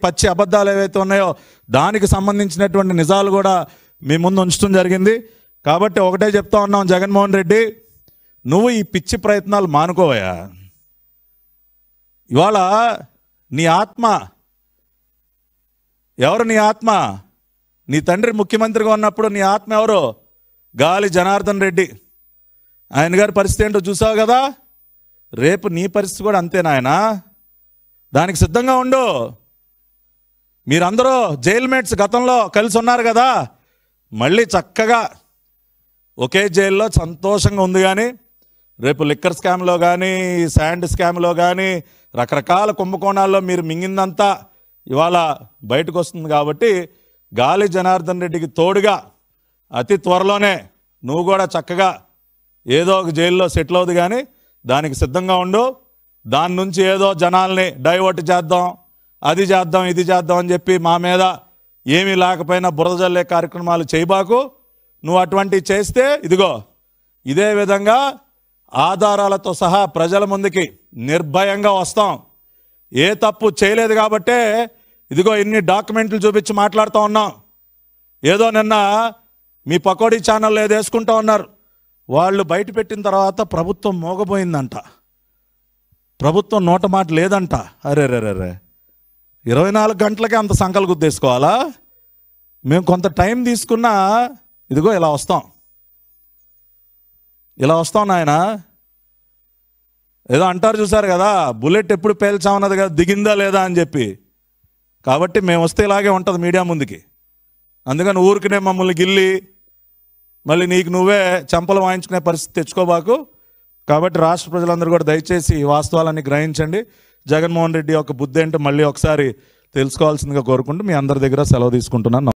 పచ్చి అబద్ధాలు ఏవైతే ఉన్నాయో దానికి సంబంధించినటువంటి నిజాలు కూడా మీ ముందు ఉంచడం జరిగింది. కాబట్టి ఒకటే చెప్తా ఉన్నాం, జగన్మోహన్ రెడ్డి నువ్వు ఈ పిచ్చి ప్రయత్నాలు మానుకోవయ్యా. ఇవాళ నీ ఆత్మ ఎవరు? నీ ఆత్మ నీ తండ్రి ముఖ్యమంత్రిగా ఉన్నప్పుడు నీ ఆత్మ ఎవరు? గాలి జనార్దన్ రెడ్డి. ఆయన గారి పరిస్థితి ఏంటో చూసావు కదా. రేపు నీ పరిస్థితి కూడా అంతే నాయనా, దానికి సిద్ధంగా ఉండు. మీరందరూ జైల్ మేట్స్ గతంలో కలిసి ఉన్నారు కదా, మళ్ళీ చక్కగా ఒకే జైల్లో సంతోషంగా ఉంది. కానీ రేపు లిక్కర్ స్కామ్లో కానీ శాండ్ స్కామ్లో కానీ రకరకాల కుంభకోణాల్లో మీరు మింగిందంతా ఇవాళ బయటకు వస్తుంది. కాబట్టి గాలి జనార్దన్ రెడ్డికి తోడుగా అతి త్వరలోనే నువ్వు కూడా చక్కగా ఏదో ఒక జైల్లో సెటిల్ అవుదు. కానీ దానికి సిద్ధంగా ఉండు. దాని నుంచి ఏదో జనాల్ని డైవర్ట్ చేద్దాం, అది చేద్దాం, ఇది చేద్దాం అని చెప్పి మా మీద ఏమీ లేకపోయినా బురద జల్లే కార్యక్రమాలు చేయబాకు. నువ్వు అటువంటివి చేస్తే ఇదిగో ఇదే విధంగా ఆధారాలతో సహా ప్రజల ముందుకి నిర్భయంగా వస్తాం. ఏ తప్పు చేయలేదు కాబట్టే ఇదిగో ఇన్ని డాక్యుమెంట్లు చూపించి మాట్లాడుతూ ఉన్నాం. ఏదో నిన్న మీ పకోడీ ఛానల్లో ఏదో వేసుకుంటూ ఉన్నారు. వాళ్ళు బయట పెట్టిన తర్వాత ప్రభుత్వం మోగపోయిందంట, ప్రభుత్వం నోట మాట లేదంట. అరే 24 గంటలకే అంత సంకలు గుద్దేసుకోవాలా? మేము కొంత టైం తీసుకున్నా ఇదిగో ఇలా వస్తాం నాయన. ఏదో అంటారు చూసారు కదా, బుల్లెట్ ఎప్పుడు పేల్చామన్నది కదా, దిగిందా లేదా అని చెప్పి. కాబట్టి మేము వస్తే ఇలాగే ఉంటుంది మీడియా ముందుకి. అందుకని ఊరికినే మమ్మల్ని గిల్లి మళ్ళీ నీకు నువ్వే చెంపలు వాయించుకునే పరిస్థితి తెచ్చుకోబాకు. కాబట్టి రాష్ట్ర ప్రజలందరూ కూడా దయచేసి వాస్తవాలన్నీ గ్రహించండి. జగన్మోహన్ రెడ్డి యొక్క బుద్ధి ఏంటో మళ్ళీ ఒకసారి తెలుసుకోవాల్సిందిగా కోరుకుంటూ మీ అందరి దగ్గర సెలవు తీసుకుంటున్నాను.